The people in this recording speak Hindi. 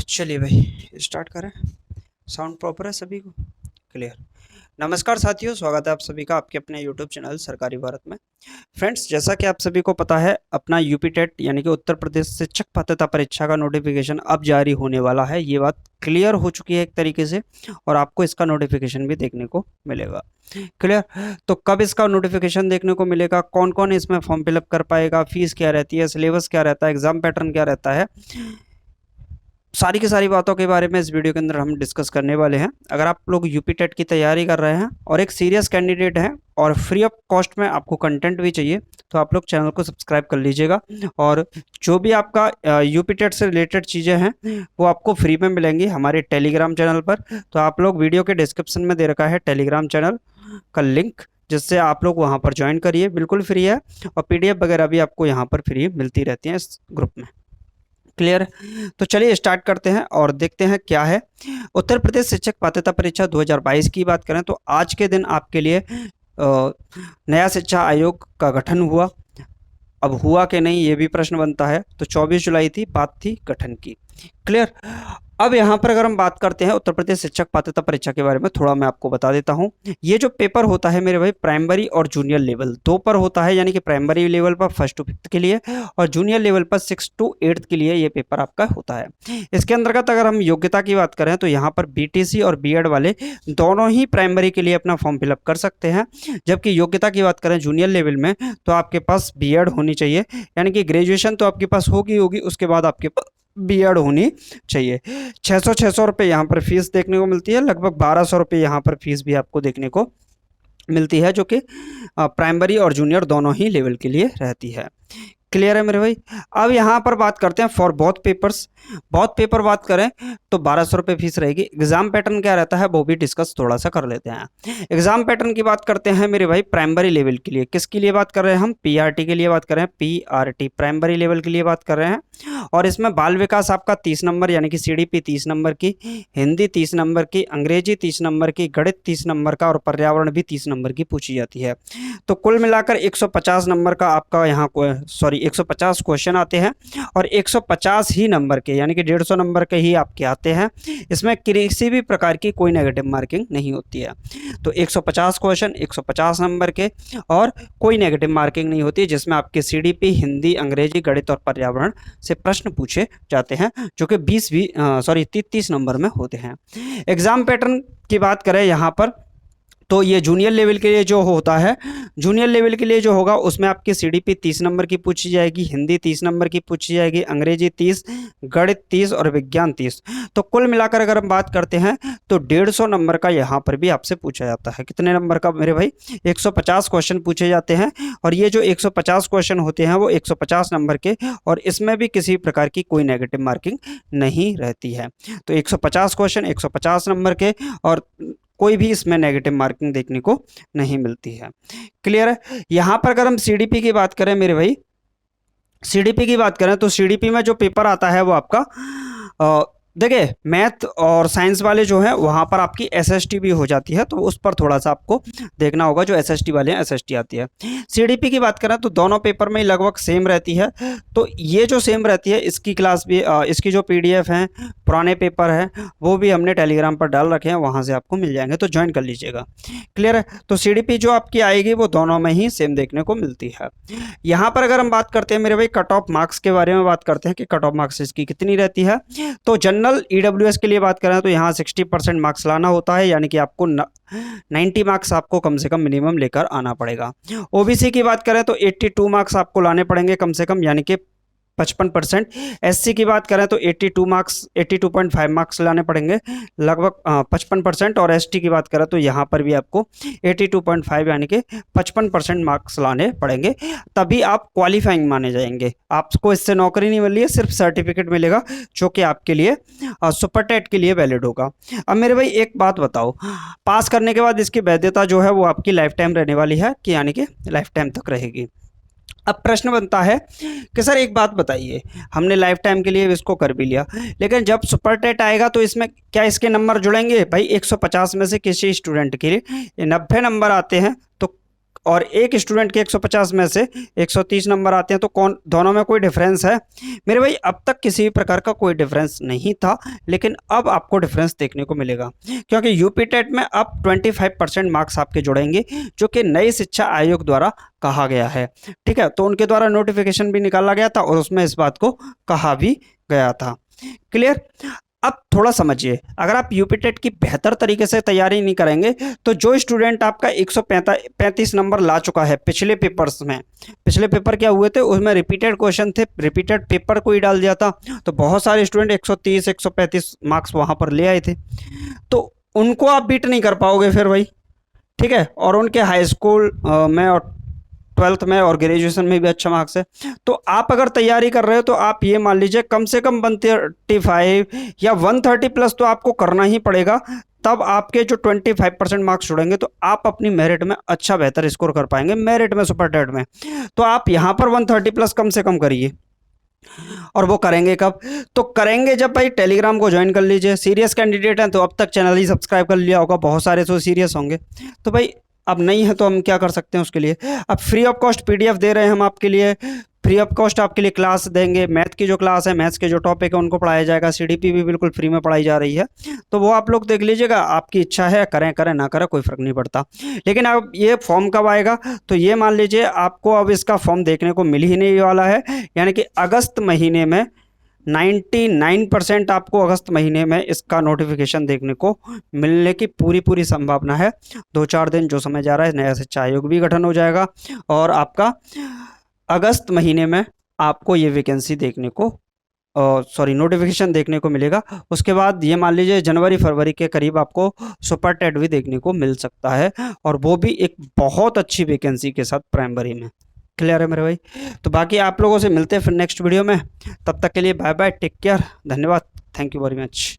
चलिए भाई स्टार्ट करें। साउंड प्रॉपर है सभी को? क्लियर। नमस्कार साथियों, स्वागत है आप सभी का आपके अपने यूट्यूब चैनल सरकारी भारत में। फ्रेंड्स, जैसा कि आप सभी को पता है, अपना यूपी टेट यानी कि उत्तर प्रदेश शिक्षक पात्रता परीक्षा का नोटिफिकेशन अब जारी होने वाला है। ये बात क्लियर हो चुकी है एक तरीके से, और आपको इसका नोटिफिकेशन भी देखने को मिलेगा। क्लियर। तो कब इसका नोटिफिकेशन देखने को मिलेगा, कौन कौन इसमें फॉर्म फिलअप कर पाएगा, फीस क्या रहती है, सिलेबस क्या रहता है, एग्जाम पैटर्न क्या रहता है, सारी की सारी बातों के बारे में इस वीडियो के अंदर हम डिस्कस करने वाले हैं। अगर आप लोग यूपी टेट की तैयारी कर रहे हैं और एक सीरियस कैंडिडेट हैं और फ्री ऑफ कॉस्ट में आपको कंटेंट भी चाहिए, तो आप लोग चैनल को सब्सक्राइब कर लीजिएगा। और जो भी आपका यूपी टेट से रिलेटेड चीज़ें हैं वो आपको फ्री में मिलेंगी हमारे टेलीग्राम चैनल पर। तो आप लोग वीडियो के डिस्क्रिप्शन में दे रखा है टेलीग्राम चैनल का लिंक, जिससे आप लोग वहाँ पर ज्वाइन करिए, बिल्कुल फ्री है। और PDF वगैरह भी आपको यहाँ पर फ्री मिलती रहती हैं इस ग्रुप में। क्लियर। तो चलिए स्टार्ट करते हैं और देखते हैं क्या है। उत्तर प्रदेश शिक्षक पात्रता परीक्षा 2022 की बात करें तो आज के दिन आपके लिए नया शिक्षा आयोग का गठन हुआ। अब हुआ कि नहीं ये भी प्रश्न बनता है। तो 24 जुलाई थी, बात थी गठन की। क्लियर। अब यहाँ पर अगर हम बात करते हैं उत्तर प्रदेश शिक्षक पात्रता परीक्षा के बारे में, थोड़ा मैं आपको बता देता हूँ। ये जो पेपर होता है मेरे भाई, प्राइमरी और जूनियर लेवल दो पर होता है, यानी कि प्राइमरी लेवल पर 1st to 5th के लिए और जूनियर लेवल पर 6th to 8th के लिए ये पेपर आपका होता है। इसके अंतर्गत अगर हम योग्यता की बात करें तो यहाँ पर BTC और B.Ed वाले दोनों ही प्राइमरी के लिए अपना फॉर्म फिलअप कर सकते हैं। जबकि योग्यता की बात करें जूनियर लेवल में तो आपके पास B.Ed होनी चाहिए, यानी कि ग्रेजुएशन तो आपके पास होगी, उसके बाद आपके पास B.Ed होनी चाहिए। 600 रुपये यहाँ पर फीस देखने को मिलती है, लगभग 1200 रुपये यहाँ पर फीस भी आपको देखने को मिलती है, जो कि प्राइमरी और जूनियर दोनों ही लेवल के लिए रहती है। क्लियर है मेरे भाई। अब यहाँ पर बात करते हैं for both papers. Both paper बात करें तो 1200 रुपये फीस रहेगी। एग्जाम पैटर्न क्या रहता है वो भी डिस्कस थोड़ा सा कर लेते हैं। एग्जाम पैटर्न की बात करते हैं मेरे भाई प्राइमरी लेवल के लिए। किसके लिए बात कर रहे हैं हम? PRT के लिए बात कर रहे हैं। PRT प्राइमरी लेवल के लिए बात कर रहे हैं। और इसमें बाल विकास आपका 30 नंबर यानी कि CDP 30 नंबर की, हिंदी 30 नंबर की, अंग्रेजी 30 नंबर की, गणित 30 नंबर का और पर्यावरण भी 30 नंबर की पूछी जाती है। तो कुल मिलाकर 150 नंबर का आपका यहाँ 150 क्वेश्चन आते हैं और 150 ही नंबर के यानी कि 150 नंबर के ही आपके आते हैं। इसमें किसी भी प्रकार की कोई नेगेटिव मार्किंग नहीं होती है। तो 150 क्वेश्चन 150 नंबर के और कोई नेगेटिव मार्किंग नहीं होती, जिसमें आपके CDP, हिंदी, अंग्रेजी, गणित और पर्यावरण से प्रश्न पूछे जाते हैं, जो कि 30 नंबर में होते हैं। एग्जाम पैटर्न की बात करें यहाँ पर तो ये जूनियर लेवल के लिए जो होता है, जूनियर लेवल के लिए जो होगा उसमें आपकी CDP 30 नंबर की पूछी जाएगी, हिंदी 30 नंबर की पूछी जाएगी, अंग्रेजी 30, गणित 30 और विज्ञान 30। तो कुल मिलाकर अगर हम बात करते हैं तो 150 नंबर का यहाँ पर भी आपसे पूछा जाता है। कितने नंबर का मेरे भाई? 150 क्वेश्चन पूछे जाते हैं। और ये जो 150 क्वेश्चन होते हैं वो 150 नंबर के, और इसमें भी किसी प्रकार की कोई नेगेटिव मार्किंग नहीं रहती है। तो 150 क्वेश्चन 150 नंबर के और कोई भी इसमें नेगेटिव मार्किंग देखने को नहीं मिलती है। क्लियर है। यहाँ पर अगर हम CDP की बात करें मेरे भाई, CDP की बात करें तो CDP में जो पेपर आता है वो आपका देखिए मैथ और साइंस वाले जो हैं वहाँ पर आपकी SST भी हो जाती है, तो उस पर थोड़ा सा आपको देखना होगा। जो SST वाले हैं SST आती है। CDP की बात करें तो दोनों पेपर में लगभग सेम रहती है। तो ये जो सेम रहती है इसकी क्लास भी इसकी जो PDF हैं, पुराने पेपर हैं, वो भी हमने टेलीग्राम पर डाल रखे हैं, वहाँ से आपको मिल जाएंगे, तो ज्वाइन कर लीजिएगा। क्लियर है। तो CDP जो आपकी आएगी वो दोनों में ही सेम देखने को मिलती है। यहाँ पर अगर हम बात करते हैं मेरे भाई कट ऑफ मार्क्स के बारे में बात करते हैं कि कट ऑफ मार्क्स इसकी कितनी रहती है। तो जनरल EWS के लिए बात करें तो यहाँ 60% मार्क्स लाना होता है, यानी कि आपको 90 मार्क्स आपको कम से कम मिनिमम लेकर आना पड़ेगा। OBC की बात करें तो 82 मार्क्स आपको लाने पड़ेंगे कम से कम, यानी कि 55%। SC की बात करें तो 82.5 मार्क्स लाने पड़ेंगे, लगभग 55%। और ST की बात करें तो यहाँ पर भी आपको 82.5 यानी कि 55% मार्क्स लाने पड़ेंगे, तभी आप क्वालिफाइंग माने जाएंगे। आपको इससे नौकरी नहीं मिल रही है, सिर्फ सर्टिफिकेट मिलेगा जो कि आपके लिए सुपर टेट के लिए वैलिड होगा। अब मेरे भाई एक बात बताओ, पास करने के बाद इसकी वैधता जो है वो आपकी लाइफ टाइम रहने वाली है कि यानी कि लाइफ टाइम तक रहेगी। अब प्रश्न बनता है कि सर एक बात बताइए, हमने लाइफ टाइम के लिए इसको कर भी लिया, लेकिन जब सुपर टेट आएगा तो इसमें क्या इसके नंबर जुड़ेंगे? भाई 150 में से किसी स्टूडेंट के लिए 90 नंबर आते हैं, तो और एक स्टूडेंट के 150 में से 130 नंबर आते हैं, तो कौन दोनों में कोई डिफरेंस है? मेरे भाई अब तक किसी भी प्रकार का कोई डिफरेंस नहीं था, लेकिन अब आपको डिफरेंस देखने को मिलेगा, क्योंकि यूपी टेट में अब 25% मार्क्स आपके जुड़ेंगे, जो कि नई शिक्षा आयोग द्वारा कहा गया है। ठीक है, तो उनके द्वारा नोटिफिकेशन भी निकाला गया था और उसमें इस बात को कहा भी गया था। क्लियर? अब थोड़ा समझिए, अगर आप यूपी टेट की बेहतर तरीके से तैयारी नहीं करेंगे, तो जो स्टूडेंट आपका 135 नंबर ला चुका है पिछले पेपर्स में, पिछले पेपर क्या हुए थे, उसमें रिपीटेड क्वेश्चन थे, रिपीटेड पेपर को ही डाल दिया था, तो बहुत सारे स्टूडेंट 130 135 मार्क्स वहां पर ले आए थे, तो उनको आप बीट नहीं कर पाओगे फिर भाई। ठीक है, और उनके हाई स्कूल में और 12th में और ग्रेजुएशन में भी अच्छा मार्क्स है। तो आप अगर तैयारी कर रहे हो, तो आप ये मान लीजिए कम से कम 135 या 130 प्लस तो आपको करना ही पड़ेगा, तब आपके जो 25% मार्क्स जुड़ेंगे, तो आप अपनी मेरिट में अच्छा बेहतर स्कोर कर पाएंगे, मेरिट में, सुपर टेट में। तो आप यहाँ पर 130 प्लस कम से कम करिए। और वो करेंगे कब? तो करेंगे जब भाई टेलीग्राम को ज्वाइन कर लीजिए। सीरियस कैंडिडेट हैं तो अब तक चैनल ही सब्सक्राइब कर लिया होगा, बहुत सारे तो सीरियस होंगे, तो भाई अब नहीं है तो हम क्या कर सकते हैं उसके लिए? अब फ्री ऑफ कॉस्ट पीडीएफ दे रहे हैं हम आपके लिए, फ्री ऑफ कॉस्ट आपके लिए क्लास देंगे, मैथ की जो क्लास है, मैथ्स के जो टॉपिक है उनको पढ़ाया जाएगा, सीडीपी भी बिल्कुल फ्री में पढ़ाई जा रही है, तो वो आप लोग देख लीजिएगा, आपकी इच्छा है, करें करें ना करें कोई फ़र्क नहीं पड़ता। लेकिन अब ये फॉर्म कब आएगा? तो ये मान लीजिए आपको अब इसका फॉर्म देखने को मिल ही नहीं वाला है, यानी कि अगस्त महीने में 99% आपको अगस्त महीने में इसका नोटिफिकेशन देखने को मिलने की पूरी संभावना है। 2-4 दिन जो समय जा रहा है, नया शिक्षा आयोग भी गठन हो जाएगा और आपका अगस्त महीने में आपको ये वैकेंसी देखने को नोटिफिकेशन देखने को मिलेगा। उसके बाद ये मान लीजिए जनवरी फरवरी के करीब आपको सुपर टेट भी देखने को मिल सकता है, और वो भी एक बहुत अच्छी वैकेंसी के साथ प्राइमरी में। क्लियर है मेरे भाई? तो बाकी आप लोगों से मिलते हैं फिर नेक्स्ट वीडियो में, तब तक के लिए बाय बाय, टेक केयर, धन्यवाद, थैंक यू वेरी मच।